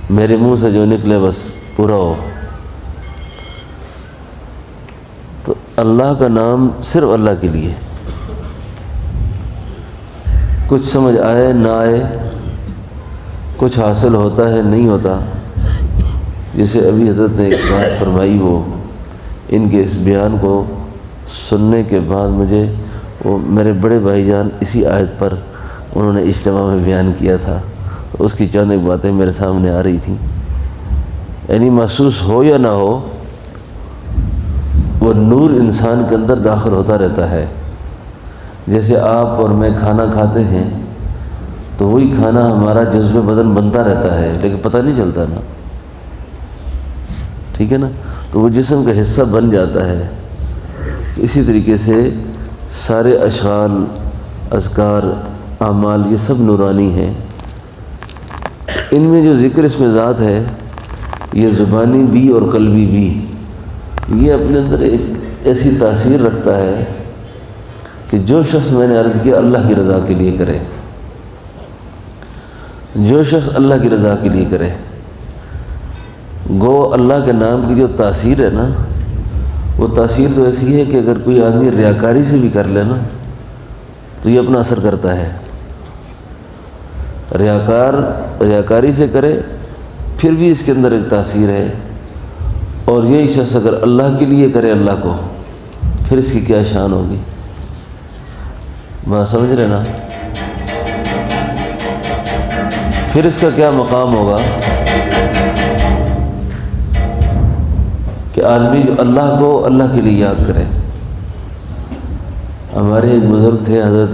میرے منہ سے جو نکلے بس پورا ہو۔ تو اللہ کا نام صرف اللہ کے لیے، کچھ سمجھ آئے نہ آئے، کچھ حاصل ہوتا ہے نہیں ہوتا، جسے ابھی حضرت نے ایک بات فرمائی، وہ ان کے اس بیان کو سننے کے بعد مجھے وہ میرے بڑے بھائی جان اسی آیت پر انہوں نے اجتماع میں بیان کیا تھا، اس کی چند ایک باتیں میرے سامنے آ رہی تھیں۔ یعنی محسوس ہو یا نہ ہو، وہ نور انسان کے اندر داخل ہوتا رہتا ہے۔ جیسے آپ اور میں کھانا کھاتے ہیں تو وہی کھانا ہمارا جزو بدن بنتا رہتا ہے، لیکن پتہ نہیں چلتا نا، ٹھیک ہے نا، تو وہ جسم کا حصہ بن جاتا ہے۔ اسی طریقے سے سارے اشعار، اذکار، اعمال یہ سب نورانی ہیں۔ ان میں جو ذکر اس میں ذات ہے، یہ زبانی بھی اور قلبی بھی، یہ اپنے اندر ایک ایسی تاثیر رکھتا ہے کہ جو شخص میں نے عرض کیا اللہ کی رضا کے لیے کرے، جو شخص اللہ کی رضا کے لیے کرے، گو اللہ کے نام کی جو تاثیر ہے نا، وہ تاثیر تو ایسی ہے کہ اگر کوئی آدمی ریاکاری سے بھی کر لے نا تو یہ اپنا اثر کرتا ہے۔ ریاکاری سے کرے پھر بھی اس کے اندر ایک تاثیر ہے، اور یہی شخص اگر اللہ کے لیے کرے اللہ کو، پھر اس کی کیا شان ہوگی، بات سمجھ رہے نا، پھر اس کا کیا مقام ہوگا کہ آدمی جو اللہ کو اللہ کے لیے یاد کرے۔ ہمارے ایک بزرگ تھے حضرت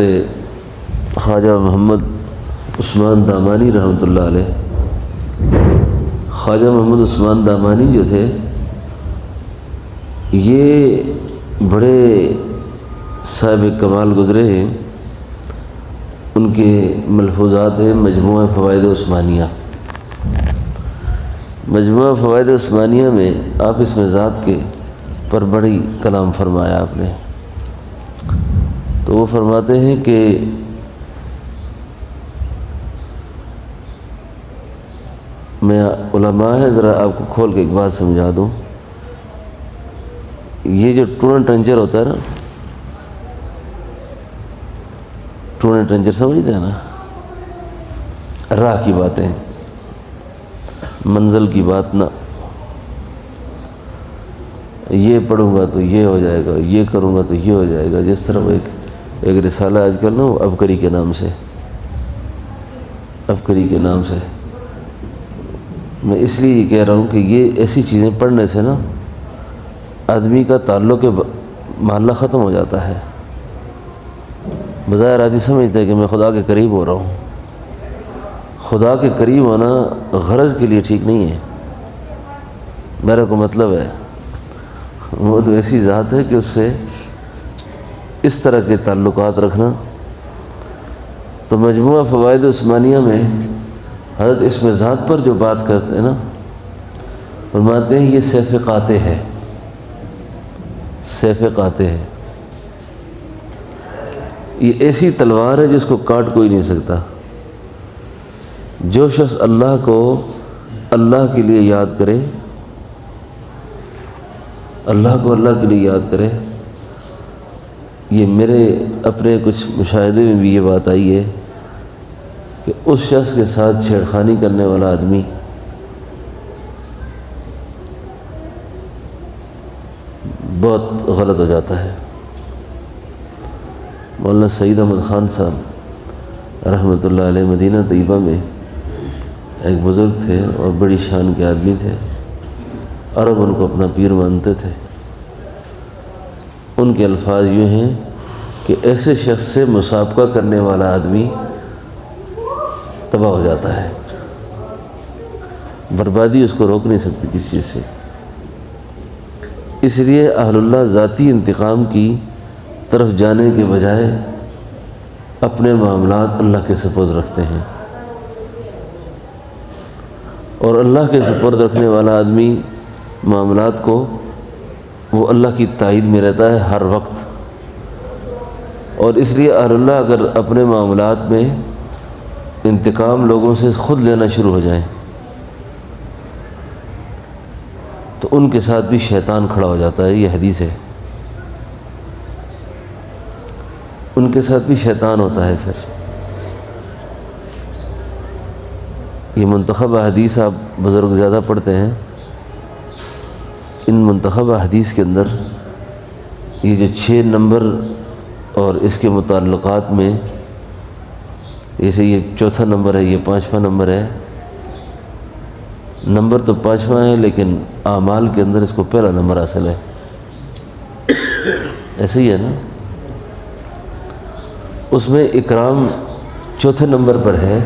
خواجہ محمد عثمان دامانی رحمۃ اللہ علیہ۔ خواجہ محمد عثمان دامانی جو تھے، یہ بڑے صاحب کمال گزرے ہیں۔ ان کے ملفوظات ہیں مجموعہ فوائد عثمانیہ۔ مجموعہ فوائد عثمانیہ میں آپ اس میں ذات کے پر بڑی کلام فرمایا آپ نے۔ تو وہ فرماتے ہیں کہ میں علماء ہیں، ذرا آپ کو کھول کے ایک بات سمجھا دوں۔ یہ جو ٹونا ٹنچر ہوتا ہے نا، ٹونا ٹنچر سمجھتے ہیں نا، راہ کی باتیں، منزل کی بات نہ، یہ پڑھوں گا تو یہ ہو جائے گا، یہ کروں گا تو یہ ہو جائے گا۔ جس طرح ایک رسالہ آج کل نا وہ ابکری کے نام سے، ابکری کے نام سے، میں اس لیے یہ کہہ رہا ہوں کہ یہ ایسی چیزیں پڑھنے سے نا آدمی کا تعلق محلہ ختم ہو جاتا ہے۔ بظاہر آدمی سمجھتا ہے کہ میں خدا کے قریب ہو رہا ہوں، خدا کے قریب ہونا غرض کے لیے ٹھیک نہیں ہے۔ میرا کو مطلب ہے وہ تو ایسی ذات ہے کہ اس سے اس طرح کے تعلقات رکھنا۔ تو مجموعہ فوائد عثمانیہ میں حضرت اس میں ذات پر جو بات کرتے ہیں نا، فرماتے ہیں یہ سیف قاطع ہے، سیف قاطع ہے، یہ ایسی تلوار ہے جس کو کاٹ کوئی نہیں سکتا۔ جو شخص اللہ کو اللہ کے لیے یاد کرے، اللہ کو اللہ کے لیے یاد کرے، یہ میرے اپنے کچھ مشاہدے میں بھی یہ بات آئی ہے کہ اس شخص کے ساتھ چھیڑخانی کرنے والا آدمی بہت غلط ہو جاتا ہے۔ مولانا سعید احمد خان صاحب رحمۃ اللہ علیہ مدینہ طیبہ میں ایک بزرگ تھے اور بڑی شان کے آدمی تھے، عرب ان کو اپنا پیر مانتے تھے۔ ان کے الفاظ یوں ہیں کہ ایسے شخص سے مسابقہ کرنے والا آدمی تباہ ہو جاتا ہے، بربادی اس کو روک نہیں سکتی کسی چیز سے۔ اس لیے اہل اللہ ذاتی انتقام کی طرف جانے کے بجائے اپنے معاملات اللہ کے سپرد رکھتے ہیں، اور اللہ کے سپرد رکھنے والا آدمی معاملات کو وہ اللہ کی تائید میں رہتا ہے ہر وقت۔ اور اس لیے اہل اللہ اگر اپنے معاملات میں انتقام لوگوں سے خود لینا شروع ہو جائیں تو ان کے ساتھ بھی شیطان کھڑا ہو جاتا ہے، یہ حدیث ہے، ان کے ساتھ بھی شیطان ہوتا ہے۔ پھر یہ منتخب حدیث آپ بزرگ زیادہ پڑھتے ہیں، ان منتخب حدیث کے اندر یہ جو 6 نمبر اور اس کے متعلقات میں، جیسے یہ 4تھا نمبر ہے، یہ 5واں نمبر ہے، نمبر تو 5واں ہے لیکن اعمال کے اندر اس کو پہلا نمبر حاصل ہے، ایسے ہی ہے نا۔ اس میں اکرام 4تھے نمبر پر ہے،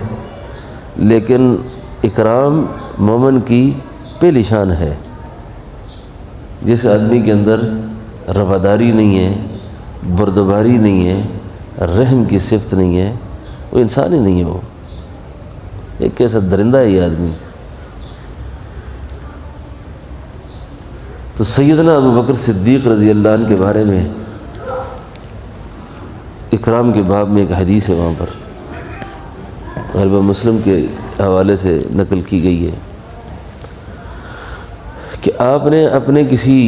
لیکن اکرام مومن کی پہلی شان ہے۔ جس آدمی کے اندر رواداری نہیں ہے، بردباری نہیں ہے، رحم کی صفت نہیں ہے، وہ انسان ہی نہیں ہے، وہ ایک کیسا درندہ ہے یہ آدمی۔ تو سیدنا ابو بکر صدیق رضی اللہ عنہ کے بارے میں اکرام کے باب میں ایک حدیث ہے، وہاں پر غالباً مسلم کے حوالے سے نقل کی گئی ہے کہ آپ نے اپنے کسی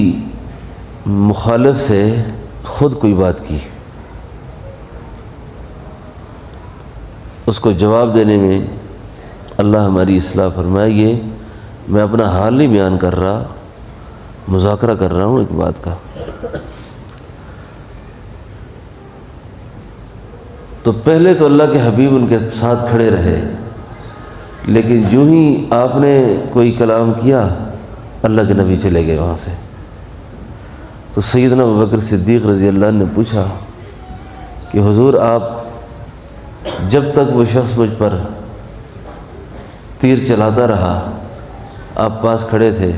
مخالف سے خود کوئی بات کی، اس کو جواب دینے میں اللہ ہماری اصلاح فرمائے، یہ میں اپنا حال نہیں بیان کر رہا، مذاکرہ کر رہا ہوں ایک بات کا۔ تو پہلے تو اللہ کے حبیب ان کے ساتھ کھڑے رہے، لیکن جو ہی آپ نے کوئی کلام کیا اللہ کے نبی چلے گئے وہاں سے۔ تو سیدنا ابو بکر صدیق رضی اللہ عنہ نے پوچھا کہ حضور، آپ جب تک وہ شخص مجھ پر تیر چلاتا رہا آپ پاس کھڑے تھے،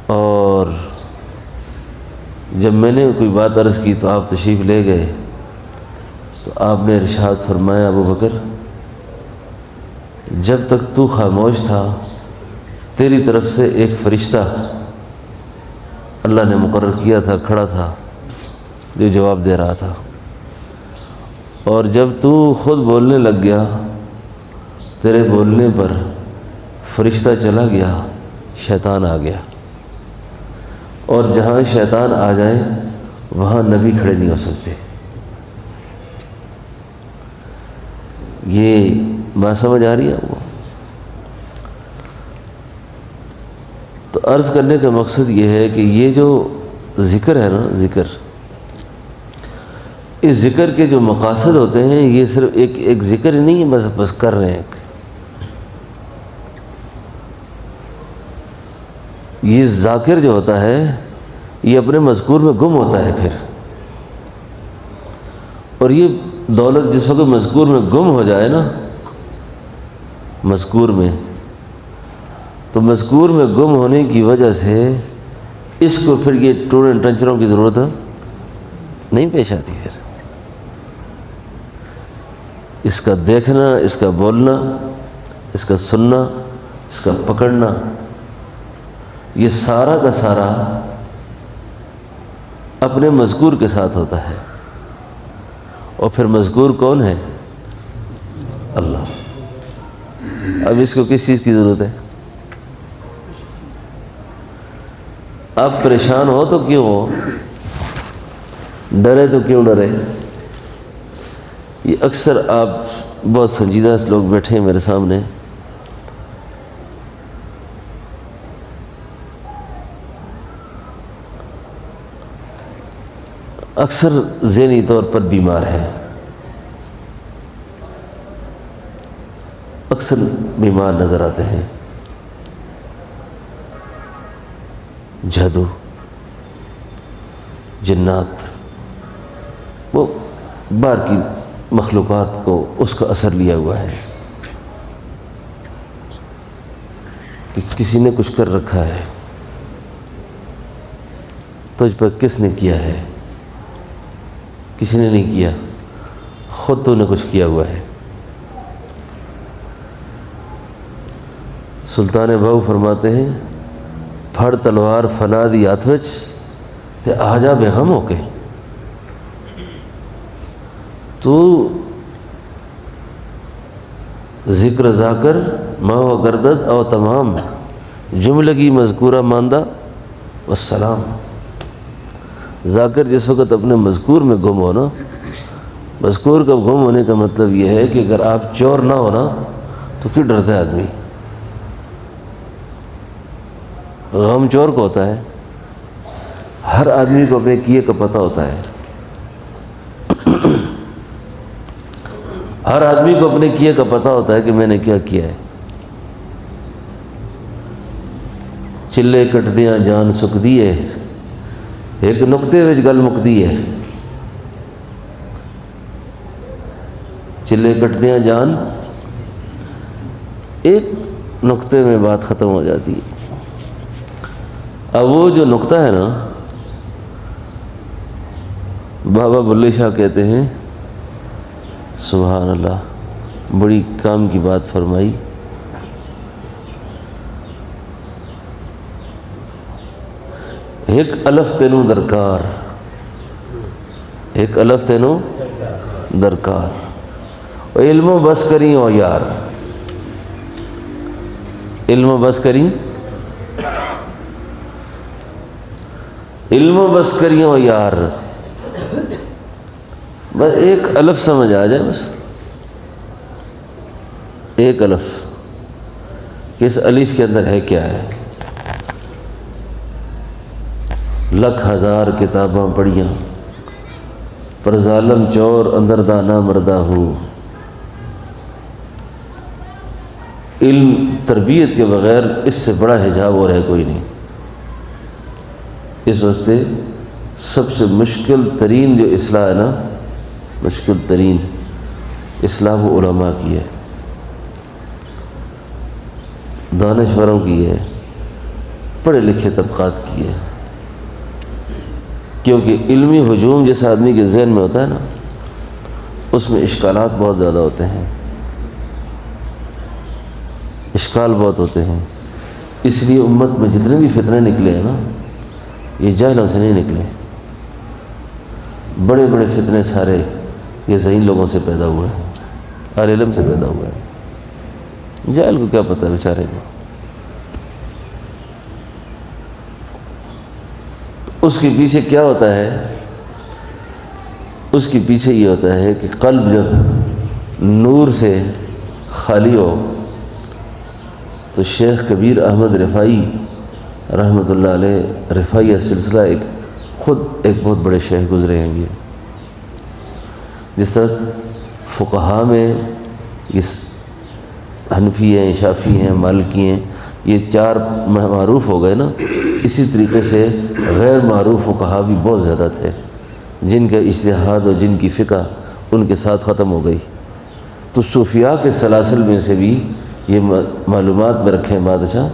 اور جب میں نے کوئی بات عرض کی تو آپ تشریف لے گئے، تو آپ نے ارشاد فرمایا ابو بکر، جب تک تو خاموش تھا تیری طرف سے ایک فرشتہ اللہ نے مقرر کیا تھا، کھڑا تھا، جو جواب دے رہا تھا، اور جب تو خود بولنے لگ گیا تیرے بولنے پر فرشتہ چلا گیا، شیطان آ گیا، اور جہاں شیطان آ جائے وہاں نبی کھڑے نہیں ہو سکتے۔ یہ بات سمجھ آ رہی ہے آپ کو؟ تو عرض کرنے کا مقصد یہ ہے کہ یہ جو ذکر ہے نا، ذکر، اس ذکر کے جو مقاصد ہوتے ہیں یہ صرف ایک ذکر ہی نہیں ہے بس کر رہے ہیں۔ یہ ذاکر جو ہوتا ہے یہ اپنے مذکور میں گم ہوتا ہے پھر، اور یہ دولت جس وقت مذکور میں گم ہو جائے نا، مذکور میں، تو مذکور میں گم ہونے کی وجہ سے اس کو پھر یہ ٹوڑن ٹنچروں کی ضرورت نہیں پیش آتی۔ پھر اس کا دیکھنا، اس کا بولنا، اس کا سننا، اس کا پکڑنا، یہ سارا کا سارا اپنے مذکور کے ساتھ ہوتا ہے، اور پھر مذکور کون ہے؟ اللہ۔ اب اس کو کس چیز کی ضرورت ہے؟ آپ پریشان ہو تو کیوں ہو، ڈرے تو کیوں ڈرے؟ یہ اکثر آپ بہت سنجیدہ لوگ بیٹھے ہیں میرے سامنے، اکثر ذہنی طور پر بیمار ہیں، اکثر بیمار نظر آتے ہیں، جادو، جنات، وہ باہر کی مخلوقات کو اس کا اثر لیا ہوا ہے کہ کسی نے کچھ کر رکھا ہے، تجھ پر کس نے کیا ہے؟ کسی نے نہیں کیا، خود تو نے کچھ کیا ہوا ہے۔ سلطان بہو فرماتے ہیں، پھڑ تلوار فنا دی ہاتھ وچ تے آ جا بے غم ہو کے، تو ذکر ذاکر ما و گردد او تمام، جملگی مذکورہ ماندہ والسلام۔ ذاکر جس وقت اپنے مذکور میں گم ہو نا، مذکور کا گم ہونے کا مطلب یہ ہے کہ اگر آپ چور نہ ہو نا تو کیوں ڈرتا ہے آدمی؟ غم چور کو ہوتا ہے، ہر آدمی کو اپنے کیے کا پتہ ہوتا ہے، ہر آدمی کو اپنے کیے کا پتہ ہوتا ہے کہ میں نے کیا کیا ہے۔ چلے کٹدیاں جان سکدی ہے، ایک نقطے وچ گل مکدی ہے۔ چلے کٹدیاں جان، ایک نقطے میں بات ختم ہو جاتی ہے۔ اب وہ جو نقطہ ہے نا، بابا بلے شاہ کہتے ہیں سبحان اللہ، بڑی کام کی بات فرمائی۔ ایک الف تینوں درکار، ایک الف تینوں درکار، علم و بس کریں او یار، علم و بس کریں، علم و بس کریں او یار، بس ایک الف سمجھ آ جائے، بس ایک الف کہ اس الف کے اندر ہے کیا ہے۔ لکھ ہزار کتاباں پڑھیاں پر ظالم چور اندر دانا مردہ ہو۔ علم تربیت کے بغیر اس سے بڑا حجاب اور ہے کوئی نہیں۔ اس واسطے سب سے مشکل ترین جو اصلاح ہے نا، مشکل ترین اصلاح وہ علماء کی ہے، دانشوروں کی ہے، پڑھے لکھے طبقات کی ہے۔ کیونکہ علمی ہجوم جس آدمی کے ذہن میں ہوتا ہے نا، اس میں اشکالات بہت زیادہ ہوتے ہیں، اشکال بہت ہوتے ہیں۔ اس لیے امت میں جتنے بھی فتنے نکلے ہیں نا، یہ جاہلوں سے نہیں نکلے، بڑے بڑے فتنے سارے یہ ذہین لوگوں سے پیدا ہوئے ہیں، اہل علم سے پیدا ہوئے ہیں۔ جاہل کو کیا پتہ ہے بیچارے کو؟ اس کے پیچھے کیا ہوتا ہے؟ اس کے پیچھے یہ ہوتا ہے کہ قلب جب نور سے خالی ہو تو شیخ کبیر احمد رفاعی رحمۃ اللہ علیہ، رفاعیہ سلسلہ خود ایک بہت بڑے شیخ گزرے ہیں یہ۔ جس طرح فقہا میں اس حنفی ہیں، شافعی ہیں، مالکی ہیں، یہ چار معروف ہو گئے نا، اسی طریقے سے غیر معروف فقہا بھی بہت زیادہ تھے جن کا اجتہاد اور جن کی فقہ ان کے ساتھ ختم ہو گئی۔ تو صوفیاء کے سلاسل میں سے بھی یہ معلومات میں رکھیں بادشاہ،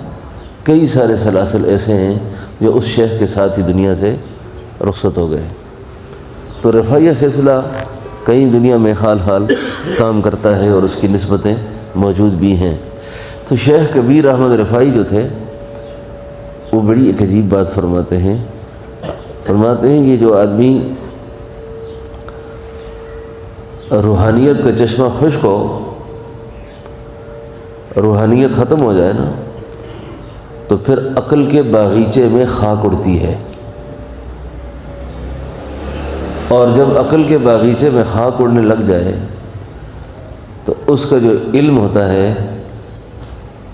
کئی سارے سلاسل ایسے ہیں جو اس شیخ کے ساتھ ہی دنیا سے رخصت ہو گئے۔ تو رفاعیہ سلسلہ کئی دنیا میں حال کام کرتا ہے اور اس کی نسبتیں موجود بھی ہیں۔ تو شیخ کبیر احمد رفاعی جو تھے وہ بڑی ایک عجیب بات فرماتے ہیں یہ جو آدمی روحانیت کا چشمہ خشک ہو، روحانیت ختم ہو جائے نا، تو پھر عقل کے باغیچے میں خاک اڑتی ہے، اور جب عقل کے باغیچے میں خاک اڑنے لگ جائے تو اس کا جو علم ہوتا ہے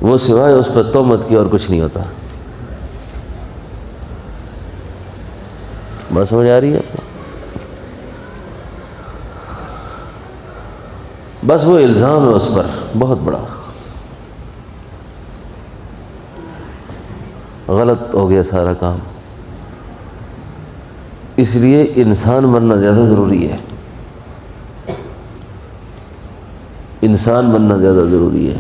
وہ سوائے اس پر تہمت کی اور کچھ نہیں ہوتا۔ بات سمجھ آ رہی ہے آپ کو؟ بس وہ الزام ہے اس پر بہت بڑا، غلط ہو گیا سارا کام۔ اس لیے انسان بننا زیادہ ضروری ہے، انسان بننا زیادہ ضروری ہے۔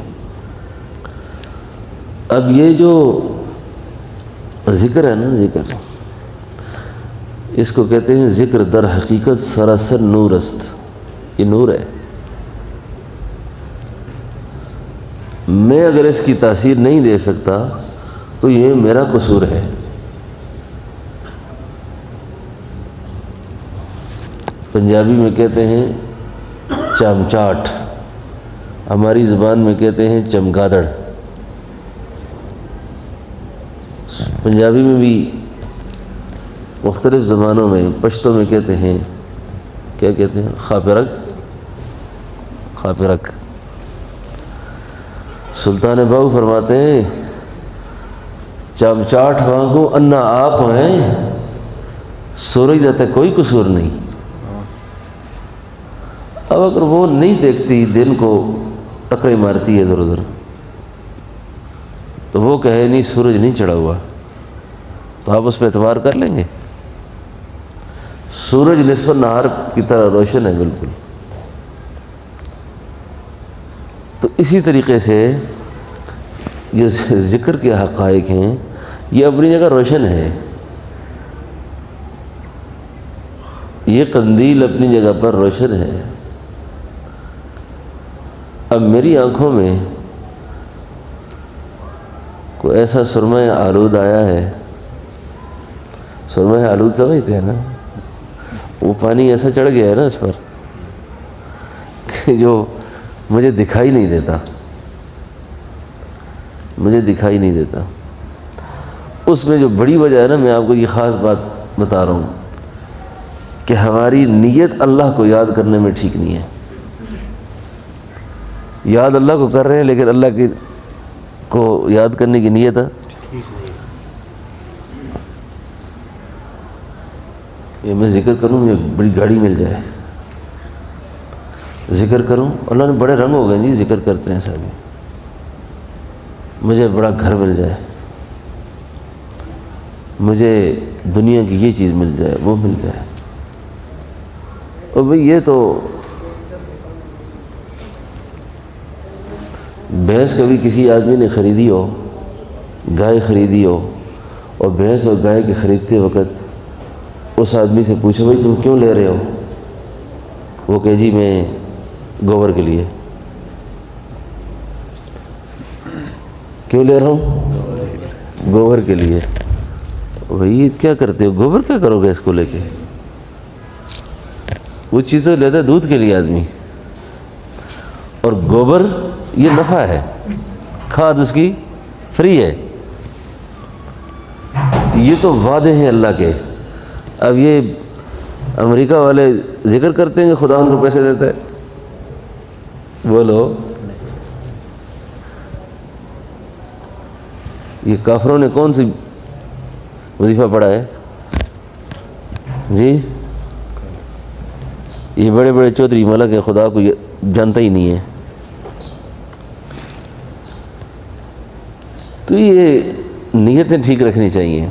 اب یہ جو ذکر ہے نا، ذکر اس کو کہتے ہیں ذکر در حقیقت سراسر نور است، یہ نور ہے۔ میں اگر اس کی تاثیر نہیں دے سکتا تو یہ میرا قصور ہے۔ پنجابی میں کہتے ہیں چمچاٹ، ہماری زبان میں کہتے ہیں چمگادڑ۔ پنجابی میں بھی مختلف زبانوں میں، پشتو میں کہتے ہیں، کیا کہتے ہیں؟ خاپرک، خاپرک۔ سلطان باؤ فرماتے ہیں چمچاٹ وانگو انا آپ ہیں، سورج دیتا کوئی قصور نہیں۔ اب اگر وہ نہیں دیکھتی، دن کو ٹکرے مارتی ہے ادھر ادھر، تو وہ کہے نہیں سورج نہیں چڑھا ہوا، تو آپ اس پہ اعتبار کر لیں گے؟ سورج نصف النہار کی طرح روشن ہے بالکل۔ تو اسی طریقے سے جو ذکر کے حقائق ہیں یہ اپنی جگہ روشن ہے، یہ قندیل اپنی جگہ پر روشن ہے۔ اب میری آنکھوں میں کوئی ایسا سرمہ آلود آیا ہے، سرمہ آلود سمجھتے ہیں نا، وہ پانی ایسا چڑھ گیا ہے نا اس پر کہ جو مجھے دکھائی نہیں دیتا، مجھے دکھائی نہیں دیتا۔ اس میں جو بڑی وجہ ہے نا، میں آپ کو یہ خاص بات بتا رہا ہوں کہ ہماری نیت اللہ کو یاد کرنے میں ٹھیک نہیں ہے۔ یاد اللہ کو کر رہے ہیں لیکن اللہ کی کو یاد کرنے کی نیت ہے یہ میں ذکر کروں، مجھے بڑی گاڑی مل جائے، ذکر کروں، اللہ نے بڑے رنگ ہو گئے جی، ذکر کرتے ہیں سبھی، مجھے بڑا گھر مل جائے، مجھے دنیا کی یہ چیز مل جائے، وہ مل جائے۔ اور بھئی یہ تو بھینس کبھی کسی آدمی نے خریدی ہو، گائے خریدی ہو، اور بھینس اور گائے کے خریدتے وقت اس آدمی سے پوچھو بھائی تم کیوں لے رہے ہو؟ وہ کہ جی میں گوبر کے لیے۔ کیوں لے رہا ہوں؟ گوبر کے لیے۔ بھائی کیا کرتے ہو؟ گوبر کیا کرو گے اس کو لے کے؟ وہ چیز تو لیتا ہے دودھ کے لیے آدمی، اور گوبر یہ نفع ہے، کھاد اس کی فری ہے۔ یہ تو وعدے ہیں اللہ کے۔ اب یہ امریکہ والے ذکر کرتے ہیں کہ خدا ان کو پیسے دیتا ہے، بولو یہ کافروں نے کون سی وظیفہ پڑھا ہے جی؟ یہ بڑے بڑے چودھری ملک ہے، خدا کو جانتا ہی نہیں ہے۔ تو یہ نیتیں ٹھیک رکھنی چاہیے۔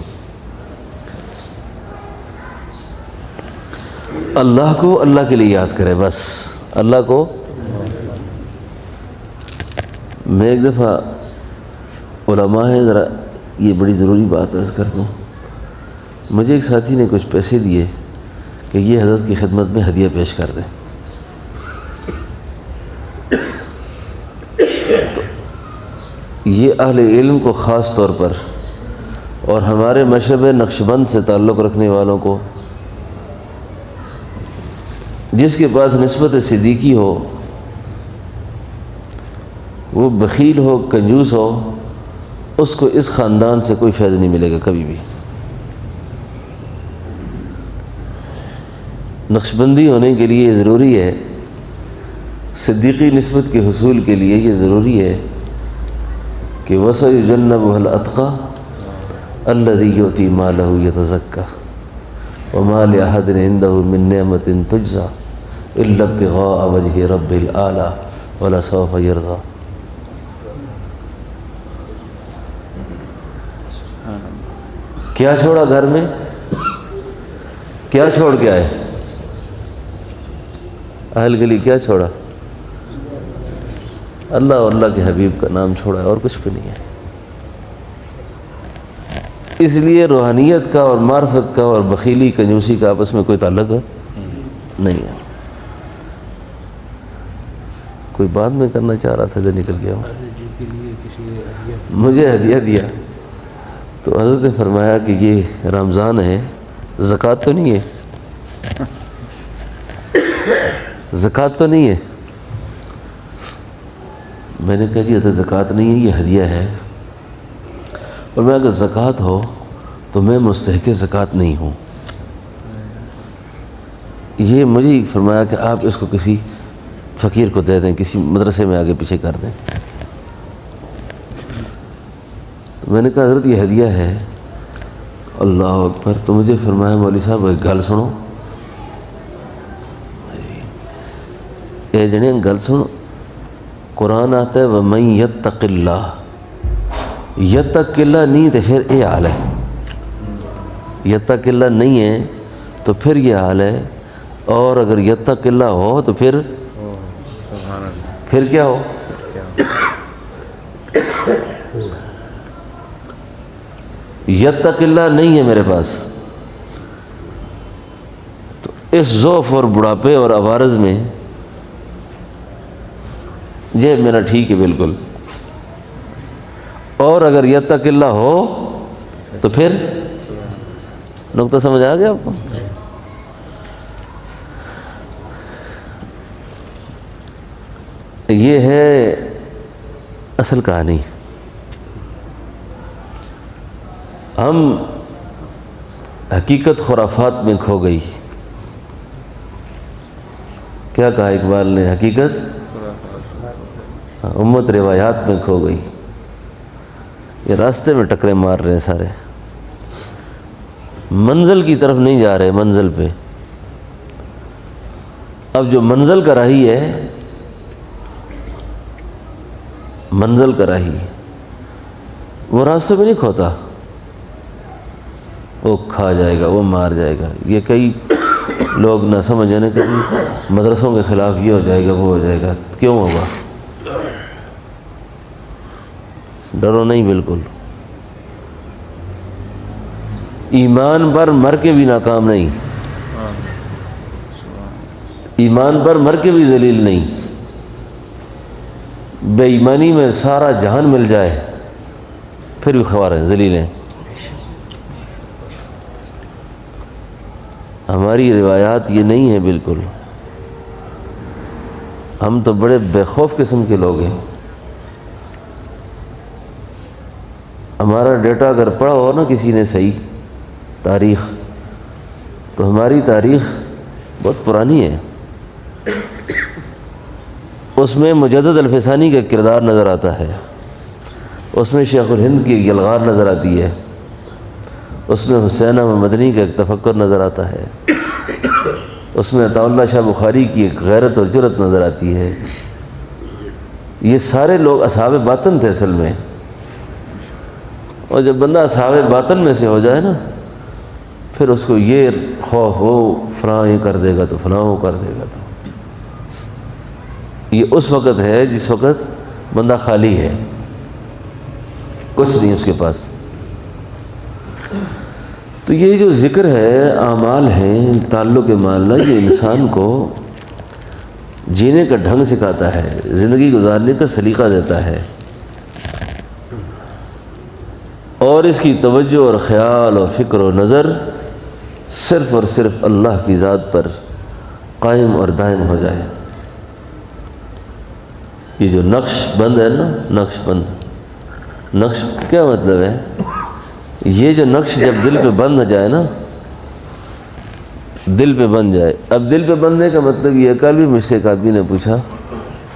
اللہ کو اللہ کے لیے یاد کرے، بس اللہ کو۔ میں ایک دفعہ علماء ہیں، ذرا یہ بڑی ضروری بات عرض کر دوں، مجھے ایک ساتھی نے کچھ پیسے دیے کہ یہ حضرت کی خدمت میں ہدیہ پیش کر دیں۔ تو یہ اہل علم کو خاص طور پر اور ہمارے مشرب نقشبند سے تعلق رکھنے والوں کو، جس کے پاس نسبت صدیقی ہو، وہ بخیل ہو، کنجوس ہو، اس کو اس خاندان سے کوئی فیض نہیں ملے گا کبھی بھی۔ نقشبندی ہونے کے لیے یہ ضروری ہے، صدیقی نسبت کے حصول کے لیے یہ ضروری ہے کہ وَسَيُجَنَّبُهَا الْأَتْقَى الَّذِي يُؤْتِي مَالَهُ يَتَزَكَّى وَمَا لِأَحَدٍ عِندَهُ مِن نِّعْمَةٍ تُجْزَىٰ إِلَّا ابْتِغَاءَ وَجْهِ رَبِّهِ الْأَعْلَىٰ وَلَسَوْفَ يَرْضَىٰ۔ کیا چھوڑا گھر میں؟ کیا چھوڑ کے آئے؟ اہل کے لیے کیا چھوڑا؟ اللہ اور اللہ کے حبیب کا نام چھوڑا ہے، اور کچھ بھی نہیں ہے۔ اس لیے روحانیت کا اور معرفت کا اور بخیلی کنجوسی کا آپس میں کوئی تعلق نہیں ہے۔ کوئی بات میں کرنا چاہ رہا تھا جو نکل گیا ہوں۔ مجھے ہدیہ دیا تو حضرت نے فرمایا کہ یہ رمضان ہے، زکوٰۃ تو نہیں ہے؟ زکوٰۃ تو نہیں ہے؟ میں نے کہا جی حضرت زکوٰۃ نہیں ہے، یہ ہدیہ ہے۔ اور میں اگر زکوٰۃ ہو تو میں مستحق زکوٰۃ نہیں ہوں۔ یہ مجھے ہی فرمایا کہ آپ اس کو کسی فقیر کو دے دیں، کسی مدرسے میں آگے پیچھے کر دیں۔ تو میں نے کہا حضرت یہ ہدیہ ہے۔ اللہ اکبر۔ تو مجھے فرمایا مولوی صاحب ایک گل سنو، اے جنے گل سنو، قرآن آتا ہے وَمَن يَتَّقِ اللَّهَ، یتق اللہ نہیں تو پھر یہ حال ہے، یتق اللہ نہیں ہے تو پھر یہ حال ہے، اور اگر یتق اللہ ہو تو پھر کیا ہو؟ یتق اللہ نہیں ہے میرے پاس، تو اس ضعف اور بڑھاپے اور عوارض میں یہ میرا ٹھیک ہے بالکل، اور اگر یتق اللہ ہو تو پھر نقطہ سمجھ آ گیا آپ کو؟ یہ ہے اصل کہانی۔ ہم حقیقت خرافات میں کھو گئی۔ کیا کہا اقبال نے؟ حقیقت امت روایات میں کھو گئی۔ یہ راستے میں ٹکرے مار رہے ہیں سارے، منزل کی طرف نہیں جا رہے، منزل پہ۔ اب جو منزل کا راہی ہے، منزل کا راہی، وہ راستے میں نہیں کھوتا، وہ کھا جائے گا، وہ مار جائے گا۔ یہ کئی لوگ نہ سمجھیں نا کہ مدرسوں کے خلاف یہ ہو جائے گا، وہ ہو جائے گا۔ کیوں ہوگا؟ ڈرو نہیں بالکل۔ ایمان پر مر کے بھی ناکام نہیں، ایمان پر مر کے بھی ذلیل نہیں۔ بے ایمانی میں سارا جہان مل جائے پھر بھی خوار ہیں، ذلیل ہیں۔ ہماری روایات یہ نہیں ہے بالکل، ہم تو بڑے بے خوف قسم کے لوگ ہیں۔ ہمارا ڈیٹا اگر پڑھا ہو نا کسی نے صحیح تاریخ، تو ہماری تاریخ بہت پرانی ہے۔ اس میں مجدد الفسانی کا کردار نظر آتا ہے، اس میں شیخ الہند کی یلغار نظر آتی ہے، اس میں حسین احمد مدنی کا ایک تفکر نظر آتا ہے، اس میں عطا اللہ شاہ بخاری کی ایک غیرت اور جرت نظر آتی ہے۔ یہ سارے لوگ اصحاب باطن تھے اصل میں، اور جب بندہ اصحاب باطن میں سے ہو جائے نا، پھر اس کو یہ خوف ہو فلاں یہ کر دے گا تو فلاں وہ کر دے گا۔ تو یہ اس وقت ہے جس وقت بندہ خالی ہے، کچھ نہیں اس کے پاس۔ تو یہ جو ذکر ہے، اعمال ہیں، تعلق معاملہ، یہ انسان کو جینے کا ڈھنگ سکھاتا ہے، زندگی گزارنے کا سلیقہ دیتا ہے، اور اس کی توجہ اور خیال اور فکر و نظر صرف اور صرف اللہ کی ذات پر قائم اور دائم ہو جائے۔ یہ جو نقش بند ہے نا، نقش بند، نقش کیا مطلب ہے؟ یہ جو نقش جب دل پہ بند ہو جائے نا، دل پہ بند جائے۔ اب دل پہ بندنے کا مطلب یہ ہے، کل بھی مجھ سے ایک آدمی نے پوچھا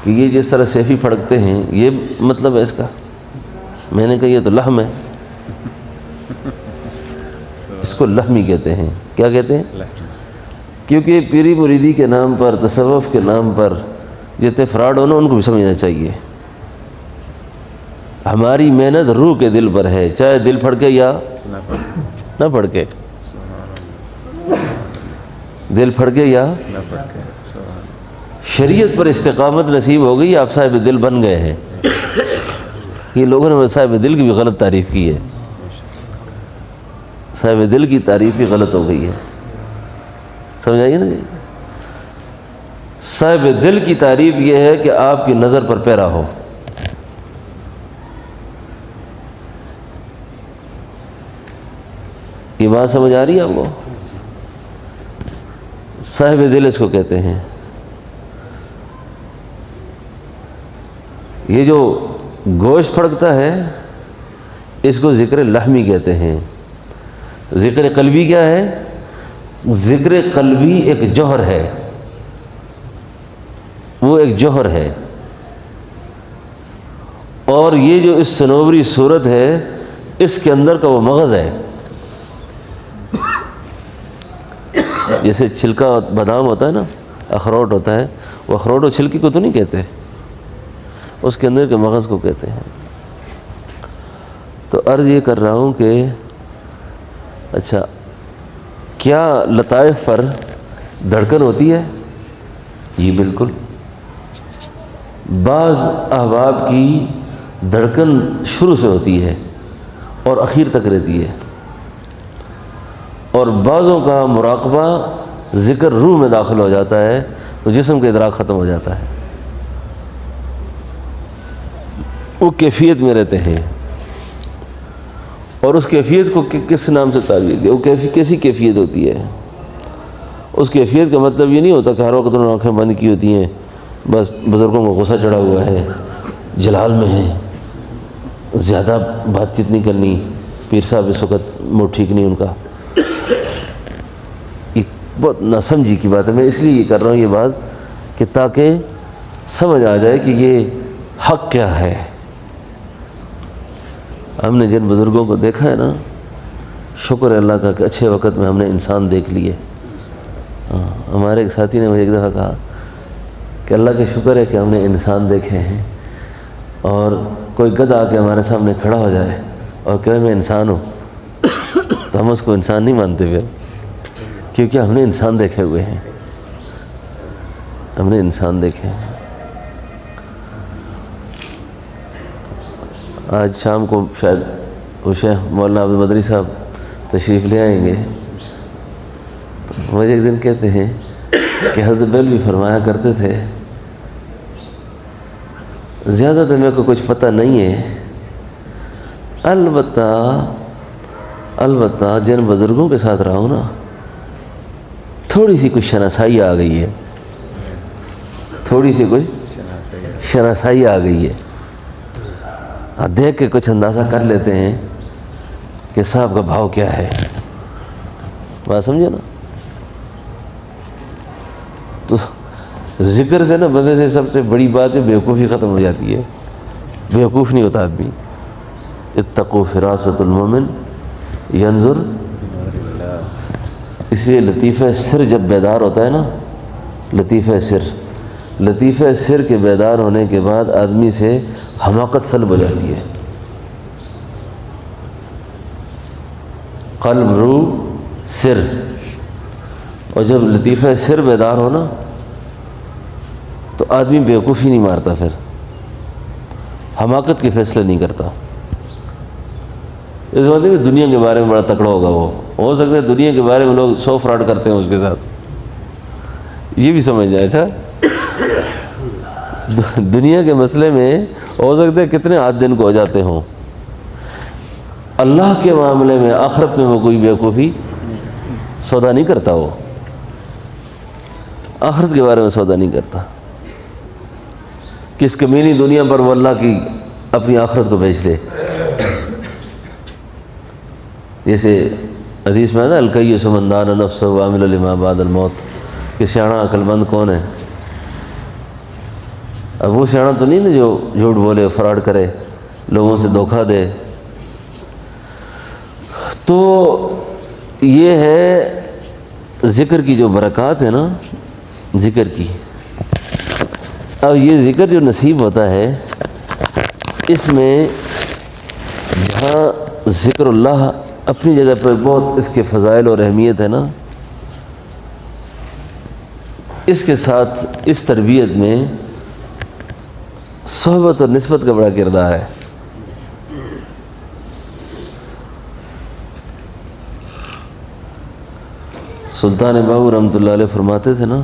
کہ یہ جس طرح سیفی پھڑکتے ہیں، یہ مطلب ہے اس کا؟ میں نے کہا یہ تو لحم ہے، اس کو لحمی کہتے ہیں۔ کیا کہتے ہیں؟ کیونکہ پیری مریدی کے نام پر، تصوف کے نام پر جتنے فراڈ ہونا، ان کو بھی سمجھنا چاہیے۔ ہماری محنت روح کے دل پر ہے، چاہے دل پھڑکے یا نہ پھڑکے، دل پھڑکے یا نہ پھڑکے۔ شریعت پر استقامت نصیب ہو گئی، آپ صاحب دل بن گئے ہیں۔ یہ لوگوں نے صاحب دل کی بھی غلط تعریف کی ہے، صاحب دل کی تعریف بھی غلط ہو گئی ہے، سمجھ آئیے نا جی؟ صاحب دل کی تعریف یہ ہے کہ آپ کی نظر پر پیرا ہو۔ یہ بات سمجھ آ رہی ہے آپ کو؟ صاحب دل اس کو کہتے ہیں۔ یہ جو گوشت پھڑکتا ہے اس کو ذکر لحمی کہتے ہیں۔ ذکر قلبی کیا ہے؟ ذکر قلبی ایک جوہر ہے، وہ ایک جوہر ہے، اور یہ جو اس صنوبری صورت ہے اس کے اندر کا وہ مغز ہے۔ جیسے چھلکا بادام ہوتا ہے نا، اخروٹ ہوتا ہے، وہ اخروٹ و چھلکی کو تو نہیں کہتے، اس کے اندر کے مغز کو کہتے ہیں۔ تو عرض یہ کر رہا ہوں کہ اچھا کیا لطائف پر دھڑکن ہوتی ہے؟ یہ بالکل۔ بعض احباب کی دھڑکن شروع سے ہوتی ہے اور اخیر تک رہتی ہے، اور بعضوں کا مراقبہ ذکر روح میں داخل ہو جاتا ہے تو جسم کا ادراک ختم ہو جاتا ہے، وہ کیفیت میں رہتے ہیں۔ اور اس کیفیت کو کس نام سے تعبیر دیا؟ وہ کیسی کیفیت ہوتی ہے؟ اس کیفیت کا مطلب یہ نہیں ہوتا کہ ہر وقت انہوں نے آنکھیں بند کی ہوتی ہیں، بس بزرگوں کو غصہ چڑھا ہوا ہے، جلال میں ہے، زیادہ بات چیت نہیں کرنی، پیر صاحب اس وقت موڈ ٹھیک نہیں ان کا۔ یہ بہت ناسمجھی کی بات ہے، میں اس لیے یہ کر رہا ہوں یہ بات کہ تاکہ سمجھ آ جائے کہ یہ حق کیا ہے۔ ہم نے جن بزرگوں کو دیکھا ہے نا، شکر ہے اللہ کا کہ اچھے وقت میں ہم نے انسان دیکھ لیے۔ ہمارے ایک ساتھی نے مجھے ایک دفعہ کہا کہ اللہ کا شکر ہے کہ ہم نے انسان دیکھے ہیں، اور کوئی گدھا آ کے ہمارے سامنے کھڑا ہو جائے اور کہے میں انسان ہوں تو ہم اس کو انسان نہیں مانتے پھر، کیونکہ ہم نے انسان دیکھے ہوئے ہیں، ہم نے انسان دیکھے ہیں۔ آج شام کو شاید وہ شیخ مولانا عبد المدری صاحب تشریف لے آئیں گے، مجھے ایک دن کہتے ہیں کہ حضرت بیل بھی فرمایا کرتے تھے، زیادہ تو میرے کو کچھ پتہ نہیں ہے، البتہ جن بزرگوں کے ساتھ رہا ہوں نا، تھوڑی سی کچھ شناسائی آ گئی ہے، تھوڑی سی کچھ شناسائی آ گئی ہے، دیکھ کے کچھ اندازہ کر لیتے ہیں کہ صاحب کا بھاؤ کیا ہے، بات سمجھے نا۔ تو ذکر سے نا بندے سے سب سے بڑی بات ہے بیوقوفی ختم ہو جاتی ہے، بیوقوف نہیں ہوتا آدمی۔ اتقوا فراست المومن ینظر، اس لیے لطیفہ سر جب بیدار ہوتا ہے نا، لطیفہ سر کے بیدار ہونے کے بعد آدمی سے حماقت سلب ہو جاتی ہے، قلب، روح، سر، اور جب لطیفہ سر بیدار ہو نا تو آدمی بیوقوفی نہیں مارتا، پھر حماقت کے فیصلے نہیں کرتا۔ اس مطلب میں دنیا کے بارے میں بڑا تکڑا ہوگا، وہ ہو سکتا ہے دنیا کے بارے میں لوگ 100 فراڈ کرتے ہیں اس کے ساتھ، یہ بھی سمجھ جائے۔ اچھا دنیا کے مسئلے میں ہو سکتا ہے کتنے آدھ دن کو ہو جاتے ہوں، اللہ کے معاملے میں آخرت میں وہ کوئی بیوقوفی سودا نہیں کرتا، وہ آخرت کے بارے میں سودا نہیں کرتا کہ اس کمینی دنیا پر وہ اللہ کی اپنی آخرت کو بیچ دے۔ جیسے حدیث میں آتا الکیس من دان نفسہ وعمل لما بعد الموت، کہ سیاڑا عقل مند کون ہے؟ اب وہ سیاڑا تو نہیں نا جو جھوٹ بولے، فراڈ کرے، لوگوں سے دھوکہ دے۔ تو یہ ہے ذکر کی جو برکات ہے نا، ذکر کی۔ اب یہ ذکر جو نصیب ہوتا ہے، اس میں جہاں ذکر اللہ اپنی جگہ پر بہت اس کے فضائل اور اہمیت ہے نا، اس کے ساتھ اس تربیت میں صحبت اور نسبت کا بڑا کردار ہے۔ سلطان باہو رحمۃ اللہ علیہ فرماتے تھے نا،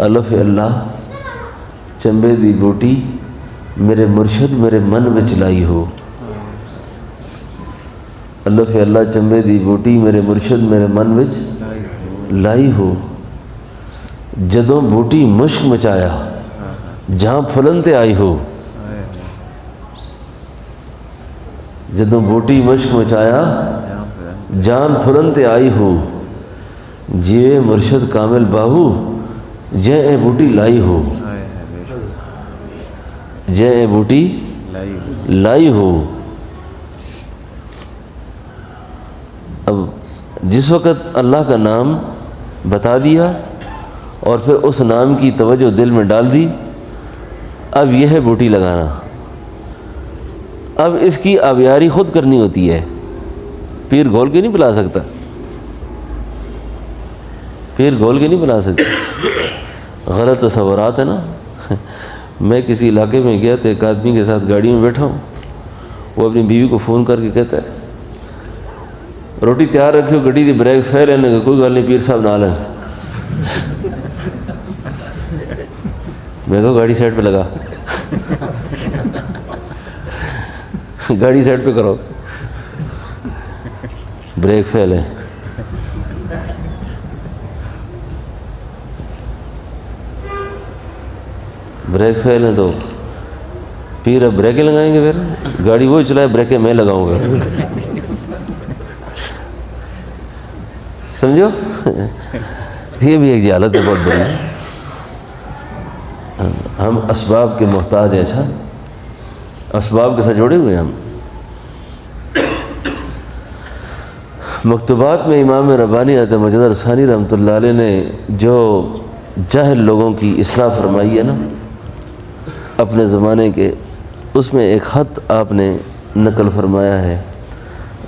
الف اللہ چنبے دی بوٹی میرے مرشد میرے من وچ لائی ہو، الف اللہ چنبے دی بوٹی میرے مرشد میرے من وچ لائی ہو، جدوں بوٹی مشک مچایا جہاں پھلن تے آئی ہو، جدوں بوٹی مشک مچایا جان پھلنتے آئی ہو جیوے مرشد کامل باہو جے اے بوٹی لائی ہو جے اے بوٹی لائی ہو۔ اب جس وقت اللہ کا نام بتا دیا اور پھر اس نام کی توجہ دل میں ڈال دی، اب یہ ہے بوٹی لگانا، اب اس کی آبیاری خود کرنی ہوتی ہے، پیر گھول کے نہیں پلا سکتا، پیر گھول کے نہیں پلا سکتا۔ غلط تصورات ہے نا۔ میں کسی علاقے میں گیا تو ایک آدمی کے ساتھ گاڑی میں بیٹھا ہوں، وہ اپنی بیوی کو فون کر کے کہتا ہے روٹی تیار رکھو گڈی دی بریک فیل ہے، کہ کوئی گل نہیں پیر صاحب نال ہیں۔ میں کہا گاڑی سائڈ پہ لگا، گاڑی سائڈ پہ کرو، بریک فیل ہے۔ بریک فیل ہے تو پیر اب بریکیں لگائیں گے، پھر گاڑی وہی چلائے، بریکیں میں لگاؤں گا، سمجھو۔ یہ بھی ایک جہالت ہے بہت بڑی۔ ہم اسباب کے محتاج ہیں، اچھا اسباب کے ساتھ جوڑے ہوئے ہیں ہم۔ مکتوبات میں امام ربانی حضرت مجدد رسانی رحمۃ اللہ علیہ نے جو جاہل لوگوں کی اصلاح فرمائی ہے نا اپنے زمانے کے، اس میں ایک خط آپ نے نقل فرمایا ہے۔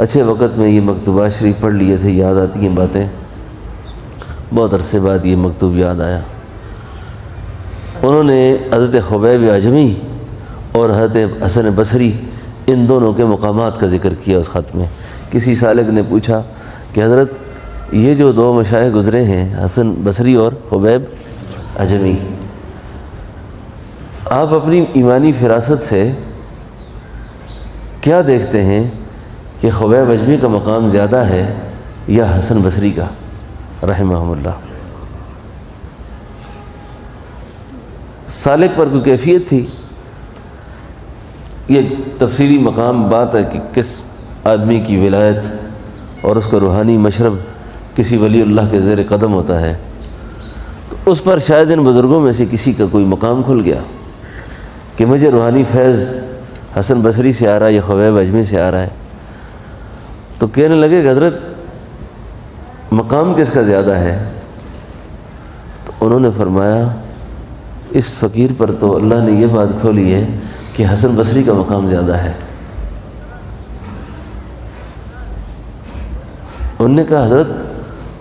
اچھے وقت میں یہ مکتوبات شریف پڑھ لیے تھے، یاد آتی ہیں باتیں، بہت عرصے بعد یہ مکتوب یاد آیا۔ انہوں نے حضرت خبیب اعجمی اور حضرت حسن بصری ان دونوں کے مقامات کا ذکر کیا اس خط میں۔ کسی سالک نے پوچھا کہ حضرت یہ جو دو مشائخ گزرے ہیں حسن بصری اور خبیب اعجمی، آپ اپنی ایمانی فراست سے کیا دیکھتے ہیں کہ خبیب اعجمی کا مقام زیادہ ہے یا حسن بصری کا رحمہم اللہ؟ سالک پر کوئی کیفیت تھی، یہ تفصیلی مقام بات ہے کہ کس آدمی کی ولایت اور اس کا روحانی مشرب کسی ولی اللہ کے زیر قدم ہوتا ہے، تو اس پر شاید ان بزرگوں میں سے کسی کا کوئی مقام کھل گیا کہ مجھے روحانی فیض حسن بصری سے آ رہا ہے یا خبیب اعجمی سے آ رہا ہے۔ تو کہنے لگے کہ حضرت مقام کس کا زیادہ ہے؟ تو انہوں نے فرمایا اس فقیر پر تو اللہ نے یہ بات کھولی ہے کہ حسن بصری کا مقام زیادہ ہے۔ انہوں نے کہا حضرت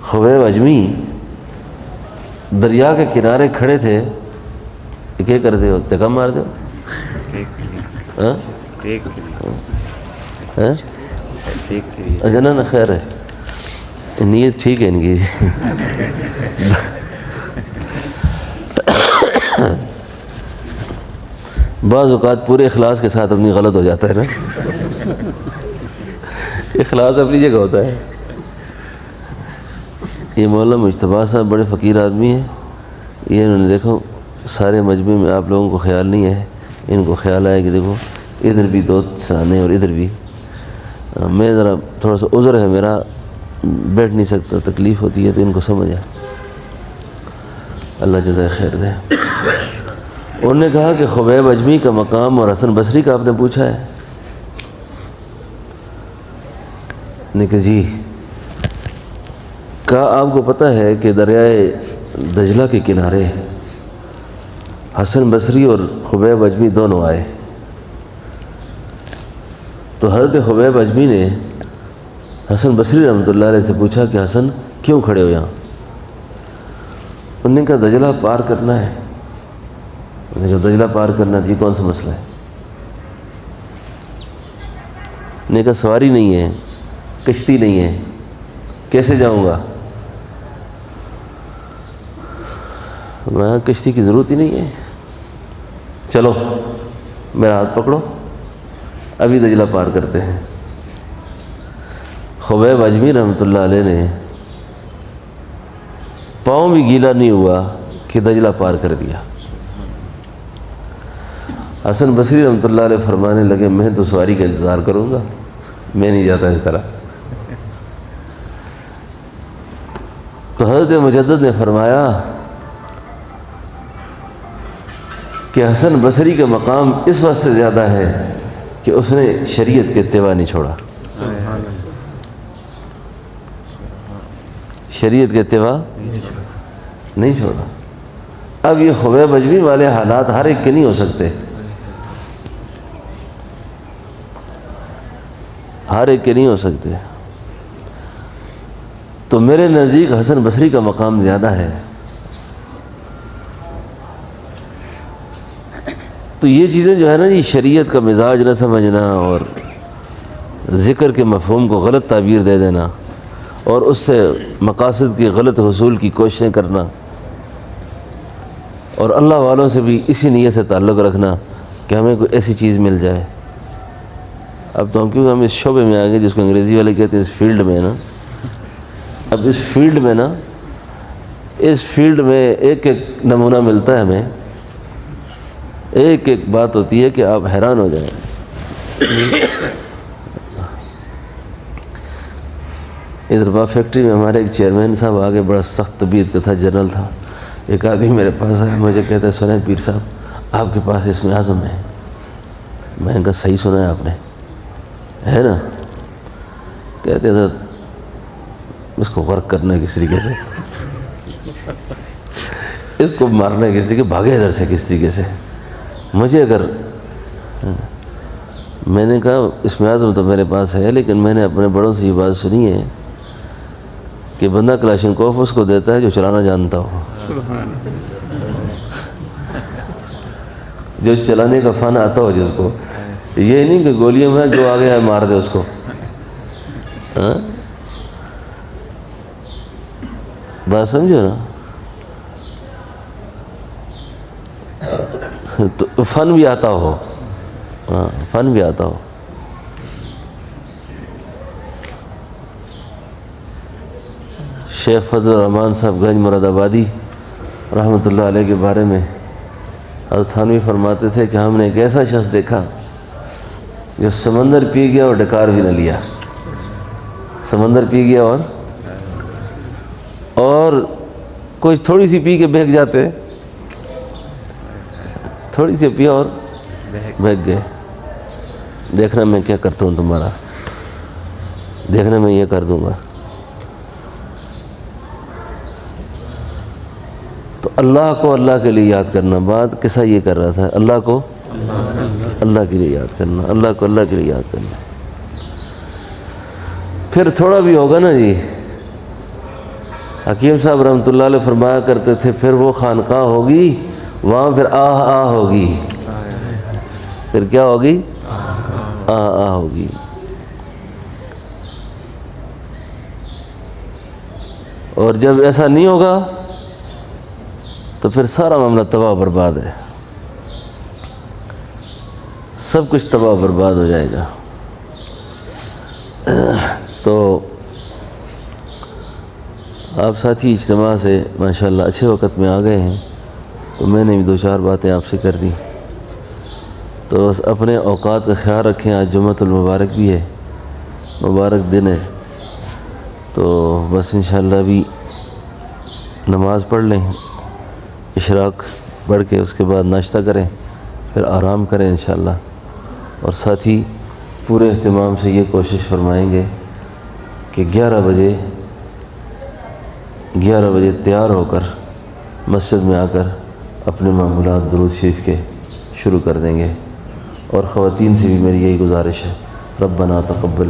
خبیب اعجمی دریا کے کنارے کھڑے تھے، کیا کرتے ہو؟ تکا مار دو، اچھا نا خیر ہے، نیت ٹھیک ہے ان کی۔ بعض اوقات پورے اخلاص کے ساتھ اپنی غلط ہو جاتا ہے نا، اخلاص اپنی جگہ ہوتا ہے۔ یہ مولانا مجتبیٰ صاحب بڑے فقیر آدمی ہیں، یہ انہوں نے دیکھو سارے مجمع میں آپ لوگوں کو خیال نہیں ہے، ان کو خیال آیا کہ دیکھو ادھر بھی دو سرانے اور ادھر بھی، میں ذرا تھوڑا سا عذر ہے میرا، بیٹھ نہیں سکتا، تکلیف ہوتی ہے، تو ان کو سمجھا، اللہ جزائے خیر دے۔ انہوں نے کہا کہ خبیب اعجمی کا مقام اور حسن بصری کا آپ نے پوچھا ہے؟ نے کہا جی۔ کہا آپ کو پتہ ہے کہ دریائے دجلہ کے کنارے حسن بصری اور خبیب اعجمی دونوں آئے، تو حضرت خبیب اعجمی نے حسن بصری رحمۃ اللہ علیہ سے پوچھا کہ حسن کیوں کھڑے ہو یہاں؟ انہوں نے کہا دجلہ پار کرنا ہے۔ جو دجلہ پار کرنا تھی کون سا مسئلہ ہے؟ نے کہا سواری نہیں ہے، کشتی نہیں ہے، کیسے جاؤں گا؟ میں کشتی کی ضرورت ہی نہیں ہے، چلو میرا ہاتھ پکڑو ابھی دجلہ پار کرتے ہیں۔ خبیب اعجمی رحمۃ اللہ علیہ نے پاؤں بھی گیلا نہیں ہوا کہ دجلہ پار کر دیا۔ حسن بصری رحمۃ اللہ علیہ فرمانے لگے میں تو سواری کا انتظار کروں گا، میں نہیں جاتا اس طرح۔ تو حضرت مجدد نے فرمایا کہ حسن بصری کا مقام اس وقت سے زیادہ ہے کہ اس نے شریعت کے اتباع نہیں چھوڑا، شریعت کے اتباع نہیں چھوڑا۔ اب یہ خبیب اجمی والے حالات ہر ایک کے نہیں ہو سکتے، ہر ایک کے نہیں ہو سکتے۔ تو میرے نزدیک حسن بصری کا مقام زیادہ ہے۔ تو یہ چیزیں جو ہے نا، یہ شریعت کا مزاج نہ سمجھنا اور ذکر کے مفہوم کو غلط تعبیر دے دینا اور اس سے مقاصد کی غلط حصول کی کوششیں کرنا، اور اللہ والوں سے بھی اسی نیت سے تعلق رکھنا کہ ہمیں کوئی ایسی چیز مل جائے۔ اب تو کیونکہ ہم اس شعبے میں آ گئے جس کو انگریزی والے کہتے ہیں اس فیلڈ میں نا، اب اس فیلڈ میں نا، اس فیلڈ میں ایک ایک نمونہ ملتا ہے ہمیں، ایک ایک بات ہوتی ہے کہ آپ حیران ہو جائیں۔ ادھر با فیکٹری میں ہمارے ایک چیئرمین صاحب آگے، بڑا سخت طبیعت کا تھا، جنرل تھا۔ ایک آدمی میرے پاس آیا، مجھے کہتا ہے سنیں پیر صاحب آپ کے پاس اسم اعظم ہے۔ میں نے کہا صحیح سنا ہے آپ نے، ہے نا؟ کہتے ہیں اس کو غرق کرنا ہے کس طریقے سے، اس کو مارنا ہے کس طریقے، بھاگے ادھر سے کس طریقے سے۔ مجھے اگر، میں نے کہا اسم اعظم تو میرے پاس ہے، لیکن میں نے اپنے بڑوں سے یہ بات سنی ہے کہ بندہ کلاشنکوف اس کو دیتا ہے جو چلانا جانتا ہو، جو چلانے کا فن آتا ہو جس کو، یہ نہیں کہ گولیوں میں جو آگے ہے مار دے اس کو۔ بات سمجھو نا؟ تو فن بھی آتا ہو، فن بھی آتا ہو۔ شیخ فضل الرحمان صاحب گنج مراد آبادی رحمۃ اللہ علیہ کے بارے میں حضرت تھانوی فرماتے تھے کہ ہم نے ایک ایسا شخص دیکھا جو سمندر پی گیا اور ڈکار بھی نہ لیا، سمندر پی گیا اور کچھ تھوڑی سی پی کے بہگ جاتے، تھوڑی سی پیا اور بہگ گئے۔ دیکھنا میں کیا کرتا ہوں تمہارا، دیکھنا میں یہ کر دوں گا۔ تو اللہ کو اللہ کے لیے یاد کرنا، بات قصہ یہ کر رہا تھا، اللہ کو اللہ کے لیے یاد کرنا، اللہ کو اللہ کے لیے یاد کرنا۔ پھر تھوڑا بھی ہوگا نا جی، حکیم صاحب رحمۃ اللہ علیہ فرمایا کرتے تھے، پھر وہ خانقاہ ہوگی وہاں پھر آہ آہ ہوگی، پھر کیا ہوگی؟ آہ آہ ہوگی۔ اور جب ایسا نہیں ہوگا تو پھر سارا معاملہ تباہ برباد ہے، سب کچھ تباہ برباد ہو جائے گا۔ تو آپ ساتھی اجتماع سے ماشاءاللہ اچھے وقت میں آ گئے ہیں، تو میں نے بھی دو چار باتیں آپ سے کر دی۔ تو بس اپنے اوقات کا خیال رکھیں، آج جمعۃ المبارک بھی ہے، مبارک دن ہے، تو بس انشاءاللہ بھی نماز پڑھ لیں، اشراق پڑھ کے اس کے بعد ناشتہ کریں، پھر آرام کریں انشاءاللہ۔ اور ساتھی پورے اہتمام سے یہ کوشش فرمائیں گے کہ 11 بجے تیار ہو کر مسجد میں آ کر اپنے معمولات درود شریف کے شروع کر دیں گے۔ اور خواتین سے بھی میری یہی گزارش ہے، ربنا تقبل